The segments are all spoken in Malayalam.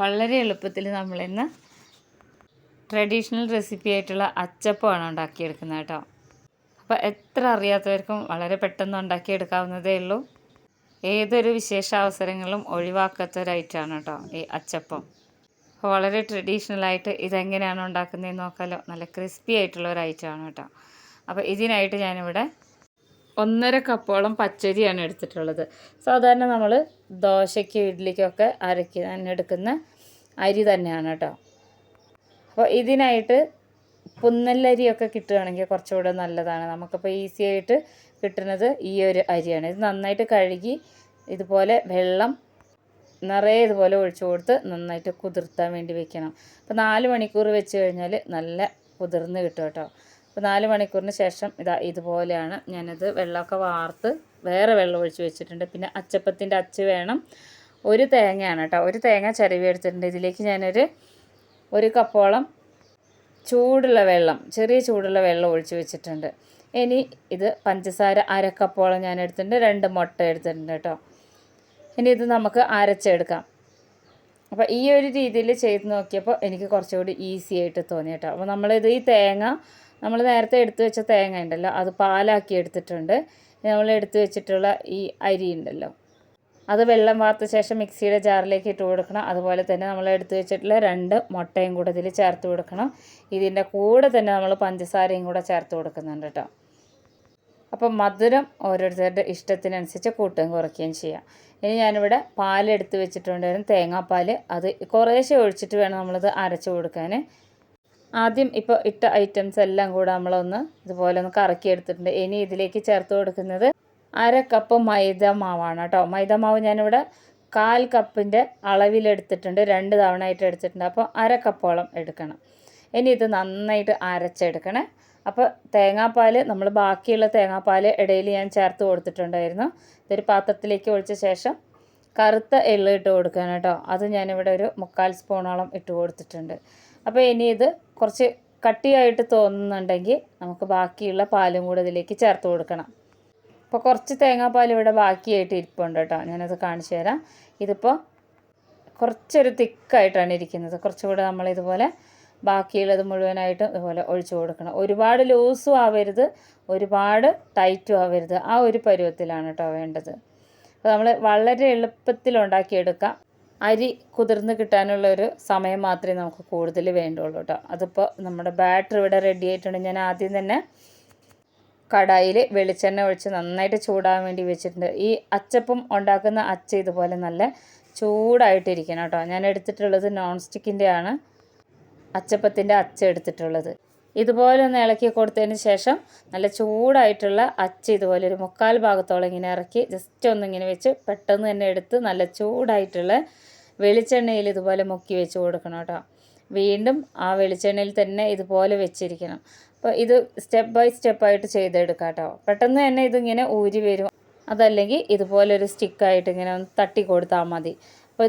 വളരെ എളുപ്പത്തിൽ നമ്മളിന്ന് ട്രഡീഷണൽ റെസിപ്പി ആയിട്ടുള്ള അച്ചപ്പമാണ് ഉണ്ടാക്കിയെടുക്കുന്നത് കേട്ടോ. അപ്പോൾ എത്ര അറിയാത്തവർക്കും വളരെ പെട്ടെന്ന് ഉണ്ടാക്കിയെടുക്കാവുന്നതേ ഉള്ളൂ. ഏതൊരു വിശേഷാവസരങ്ങളും ഒഴിവാക്കാത്തൊരൈറ്റമാണ് കേട്ടോ ഈ അച്ചപ്പം. അപ്പോൾ വളരെ ട്രഡീഷണലായിട്ട് ഇതെങ്ങനെയാണ് ഉണ്ടാക്കുന്നതെന്ന് നോക്കാമല്ലോ. നല്ല ക്രിസ്പി ആയിട്ടുള്ള ഒരു ഐറ്റമാണ് കേട്ടോ. അപ്പോൾ ഇതിനായിട്ട് ഞാനിവിടെ 1.5 കപ്പോളം പച്ചരിയാണ് എടുത്തിട്ടുള്ളത്. സാധാരണ നമ്മൾ ദോശയ്ക്ക് ഇഡ്ഡലിക്കൊക്കെ എടുക്കുന്ന അരി തന്നെയാണ് കേട്ടോ. അപ്പോൾ ഇതിനായിട്ട് പുന്നല്ലരിയൊക്കെ കിട്ടുകയാണെങ്കിൽ കുറച്ചുകൂടെ നല്ലതാണ്. നമുക്കിപ്പോൾ ഈസി ആയിട്ട് കിട്ടുന്നത് ഈ ഒരു അരിയാണ്. ഇത് നന്നായിട്ട് കഴുകി ഇതുപോലെ വെള്ളം നിറയെ ഇതുപോലെ ഒഴിച്ചു കൊടുത്ത് നന്നായിട്ട് കുതിർത്താൻ വേണ്ടി വെക്കണം. അപ്പോൾ 4 മണിക്കൂർ വെച്ച് കഴിഞ്ഞാൽ നല്ല കുതിർന്ന് കിട്ടും കേട്ടോ. അപ്പോൾ 4 മണിക്കൂറിന് ശേഷം ഇതുപോലെയാണ്. ഞാനത് വെള്ളമൊക്കെ വാർത്ത് വേറെ വെള്ളം ഒഴിച്ച് വെച്ചിട്ടുണ്ട്. പിന്നെ അച്ചപ്പത്തിൻ്റെ അച്ച് വേണം. 1 തേങ്ങയാണ് കേട്ടോ. 1 തേങ്ങ ചിരവി എടുത്തിട്ടുണ്ട്. ഇതിലേക്ക് ഞാനൊരു 1 കപ്പോളം ചൂടുള്ള വെള്ളം, ചെറിയ ചൂടുള്ള വെള്ളം ഒഴിച്ച് വെച്ചിട്ടുണ്ട്. ഇനി ഇത് പഞ്ചസാര 1/2 കപ്പോളം ഞാൻ എടുത്തിട്ടുണ്ട്. 2 മുട്ട എടുത്തിട്ടുണ്ട് കേട്ടോ. ഇനി ഇത് നമുക്ക് അരച്ചെടുക്കാം. അപ്പോൾ ഈ ഒരു രീതിയിൽ ചെയ്ത് നോക്കിയപ്പോൾ എനിക്ക് കുറച്ചുകൂടി ഈസി ആയിട്ട് തോന്നി കേട്ടോ. അപ്പോൾ നമ്മളിത് ഈ തേങ്ങ നമ്മൾ നേരത്തെ എടുത്തു വെച്ച തേങ്ങ ഉണ്ടല്ലോ, അത് പാലാക്കി എടുത്തിട്ടുണ്ട്. നമ്മൾ എടുത്തു വെച്ചിട്ടുള്ള ഈ അരി ഉണ്ടല്ലോ, അത് വെള്ളം വാർത്ത ശേഷം മിക്സിയുടെ ജാറിലേക്ക് ഇട്ട് കൊടുക്കണം. അതുപോലെ തന്നെ നമ്മൾ എടുത്തു വെച്ചിട്ടുള്ള 2 മുട്ടയും കൂടെ ഇതിൽ ചേർത്ത് കൊടുക്കണം. ഇതിൻ്റെ കൂടെ തന്നെ നമ്മൾ പഞ്ചസാരയും കൂടെ ചേർത്ത് കൊടുക്കുന്നുണ്ട് കേട്ടോ. അപ്പം മധുരം ഓരോരുത്തരുടെ ഇഷ്ടത്തിനനുസരിച്ച് കൂട്ടുകയും കുറയ്ക്കുകയും ചെയ്യാം. ഇനി ഞാനിവിടെ പാലെടുത്ത് വെച്ചിട്ടുണ്ടായിരുന്നു, തേങ്ങാപ്പാൽ. അത് കുറേശ്ശെ ഒഴിച്ചിട്ട് വേണം നമ്മളിത് അരച്ച് കൊടുക്കാൻ. ആദ്യം ഇപ്പോൾ ഇട്ട ഐറ്റംസ് എല്ലാം കൂടെ നമ്മളൊന്ന് ഇതുപോലെ ഒന്ന് കറക്കി എടുത്തിട്ടുണ്ട്. ഇനി ഇതിലേക്ക് ചേർത്ത് കൊടുക്കുന്നത് 1/2 കപ്പ് മൈദ മാവാണ് കേട്ടോ. മൈദ മാവ് ഞാനിവിടെ 1/4 കപ്പിൻ്റെ അളവിലെടുത്തിട്ടുണ്ട്. 2 തവണ ആയിട്ട് എടുത്തിട്ടുണ്ട്. അപ്പോൾ 1/2 കപ്പോളം എടുക്കണം. ഇനി ഇത് നന്നായിട്ട് അരച്ചെടുക്കണേ. അപ്പോൾ തേങ്ങാപ്പാൽ നമ്മൾ ബാക്കിയുള്ള തേങ്ങാപ്പാൽ ഇടയിൽ ഞാൻ ചേർത്ത് കൊടുത്തിട്ടുണ്ടായിരുന്നു. ഇതൊരു പാത്രത്തിലേക്ക് ഒഴിച്ച ശേഷം കറുത്ത എള്ള് ഇട്ട് കൊടുക്കാൻ കേട്ടോ. അത് ഞാനിവിടെ ഒരു 3/4 സ്പൂണോളം ഇട്ട് കൊടുത്തിട്ടുണ്ട്. അപ്പോൾ ഇനി ഇത് കുറച്ച് കട്ടിയായിട്ട് തോന്നുന്നുണ്ടെങ്കിൽ നമുക്ക് ബാക്കിയുള്ള പാലും കൂടെ ഇതിലേക്ക് ചേർത്ത് കൊടുക്കണം. അപ്പോൾ കുറച്ച് തേങ്ങാപ്പാൽ ഇവിടെ ബാക്കിയായിട്ട് ഇരിപ്പുണ്ട് കേട്ടോ. ഞാനത് കാണിച്ചു തരാം. ഇതിപ്പോൾ കുറച്ചൊരു തിക്കായിട്ടാണ് ഇരിക്കുന്നത്. കുറച്ചുകൂടെ നമ്മളിതുപോലെ ബാക്കിയുള്ളത് മുഴുവനായിട്ടും ഇതുപോലെ ഒഴിച്ചു കൊടുക്കണം. ഒരുപാട് ലൂസും ആവരുത്, ഒരുപാട് ടൈറ്റും ആവരുത്. ആ ഒരു പരുവത്തിലാണ് കേട്ടോ വേണ്ടത്. അപ്പോൾ നമ്മൾ വളരെ എളുപ്പത്തിൽ ഉണ്ടാക്കിയെടുക്കാം. അരി കുതിർന്ന് കിട്ടാനുള്ളൊരു സമയം മാത്രമേ നമുക്ക് കൂടുതൽ വേണ്ടുള്ളൂ കേട്ടോ. അതിപ്പോൾ നമ്മുടെ ബാറ്റർ ഇവിടെ റെഡി ആയിട്ടുണ്ട്. ഞാൻ ആദ്യം തന്നെ കടായിൽ വെളിച്ചെണ്ണ ഒഴിച്ച് നന്നായിട്ട് ചൂടാൻ വേണ്ടി വെച്ചിട്ടുണ്ട്. ഈ അച്ചപ്പം ഉണ്ടാക്കുന്ന അച്ച് ഇതുപോലെ നല്ല ചൂടായിട്ടിരിക്കണം കേട്ടോ. ഞാൻ എടുത്തിട്ടുള്ളത് നോൺ സ്റ്റിക്കിൻ്റെ ആണ് അച്ചപ്പത്തിൻ്റെ അച്ച് എടുത്തിട്ടുള്ളത്. ഇതുപോലെ ഒന്ന് ഇളക്കി കൊടുത്തതിന് ശേഷം നല്ല ചൂടായിട്ടുള്ള അച്ച് ഇതുപോലെ ഒരു 3/4 ഭാഗത്തോളം ഇങ്ങനെ ഇറക്കി ജസ്റ്റ് ഒന്നിങ്ങനെ വെച്ച് പെട്ടെന്ന് തന്നെ എടുത്ത് നല്ല ചൂടായിട്ടുള്ള വെളിച്ചെണ്ണയിൽ ഇതുപോലെ മുക്കി വെച്ച് കൊടുക്കണം കേട്ടോ. വീണ്ടും ആ വെളിച്ചെണ്ണയിൽ തന്നെ ഇതുപോലെ വെച്ചിരിക്കണം. അപ്പോൾ ഇത് സ്റ്റെപ്പ് ബൈ സ്റ്റെപ്പായിട്ട് ചെയ്തെടുക്കാം കേട്ടോ. പെട്ടെന്ന് തന്നെ ഇതിങ്ങനെ ഊരി വരും. അതല്ലെങ്കിൽ ഇതുപോലൊരു സ്റ്റിക്കായിട്ട് ഇങ്ങനെ ഒന്ന് തട്ടി കൊടുത്താൽ മതി. അപ്പോൾ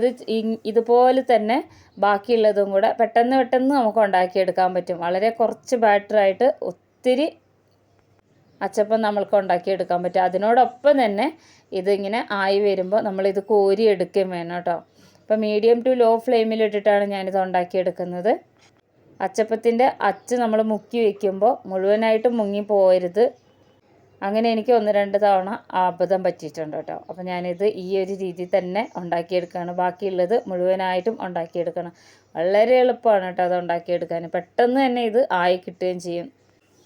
ഇതുപോലെ തന്നെ ബാക്കിയുള്ളതും കൂടെ പെട്ടെന്ന് നമുക്ക് ഉണ്ടാക്കിയെടുക്കാൻ പറ്റും. വളരെ കുറച്ച് ബാറ്ററായിട്ട് ഒത്തിരി അച്ചപ്പം നമ്മൾക്ക് ഉണ്ടാക്കിയെടുക്കാൻ പറ്റും. അതിനോടൊപ്പം തന്നെ ഇതിങ്ങനെ ആയി വരുമ്പോൾ നമ്മളിത് കോരി എടുക്കുകയും വേണം കേട്ടോ. അപ്പോൾ മീഡിയം ടു ലോ ഫ്ലെയിമിലിട്ടിട്ടാണ് ഞാനിത് ഉണ്ടാക്കിയെടുക്കുന്നത്. അച്ചപ്പത്തിൻ്റെ അച്ച് നമ്മൾ മുക്കി വയ്ക്കുമ്പോൾ മുഴുവനായിട്ടും മുങ്ങി പോകരുത്. അങ്ങനെ എനിക്ക് 1-2 തവണ അബദ്ധം പറ്റിയിട്ടുണ്ട് കേട്ടോ. അപ്പോൾ ഞാനിത് ഈ ഒരു രീതിയിൽ തന്നെ ഉണ്ടാക്കിയെടുക്കുകയാണ്. ബാക്കിയുള്ളത് മുഴുവനായിട്ടും ഉണ്ടാക്കിയെടുക്കണം. വളരെ എളുപ്പമാണ് കേട്ടോ അത് ഉണ്ടാക്കിയെടുക്കാൻ. പെട്ടെന്ന് തന്നെ ഇത് ആയി കിട്ടുകയും ചെയ്യും.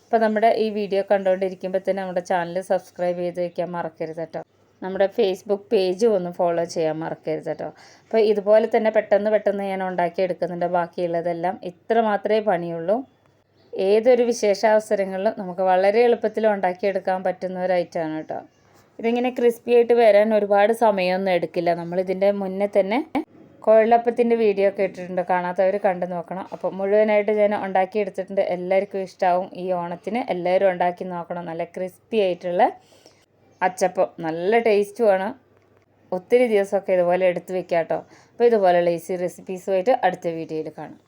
അപ്പോൾ നമ്മുടെ ഈ വീഡിയോ കണ്ടുകൊണ്ടിരിക്കുമ്പോൾ തന്നെ നമ്മുടെ ചാനൽ സബ്സ്ക്രൈബ് ചെയ്ത് വയ്ക്കാൻ മറക്കരുത് കേട്ടോ. നമ്മുടെ ഫേസ്ബുക്ക് പേജ് ഒന്ന് ഫോളോ ചെയ്യാൻ മറക്കരുത് കേട്ടോ. അപ്പോൾ ഇതുപോലെ തന്നെ പെട്ടെന്ന് ഞാൻ ഉണ്ടാക്കിയെടുക്കുന്നുണ്ട്. ബാക്കിയുള്ളതെല്ലാം ഇത്ര മാത്രമേ പണിയുള്ളൂ. ഏതൊരു വിശേഷാവസരങ്ങളിലും നമുക്ക് വളരെ എളുപ്പത്തിൽ ഉണ്ടാക്കിയെടുക്കാൻ പറ്റുന്ന ഒരു ഐറ്റമാണ് കേട്ടോ. ഇതിങ്ങനെ ക്രിസ്പി ആയിട്ട് വരാൻ ഒരുപാട് സമയമൊന്നും എടുക്കില്ല. നമ്മളിതിൻ്റെ മുന്നേ തന്നെ കുഴലപ്പത്തിൻ്റെ വീഡിയോ ഒക്കെ ഇട്ടിട്ടുണ്ട്, കാണാത്തവർ കണ്ടു നോക്കണം. അപ്പോൾ മുഴുവനായിട്ട് ഞാൻ ഉണ്ടാക്കിയെടുത്തിട്ടുണ്ട്. എല്ലാവർക്കും ഇഷ്ടമാവും. ഈ ഓണത്തിന് എല്ലാവരും ഉണ്ടാക്കി നോക്കണം. നല്ല ക്രിസ്പി ആയിട്ടുള്ള അച്ചപ്പം, നല്ല ടേസ്റ്റുമാണ്. ഒത്തിരി ദിവസമൊക്കെ ഇതുപോലെ എടുത്ത് വെക്കാം കേട്ടോ. അപ്പോൾ ഇതുപോലെയുള്ള ഈസി റെസിപ്പീസുമായിട്ട് അടുത്ത വീഡിയോയിൽ കാണാം.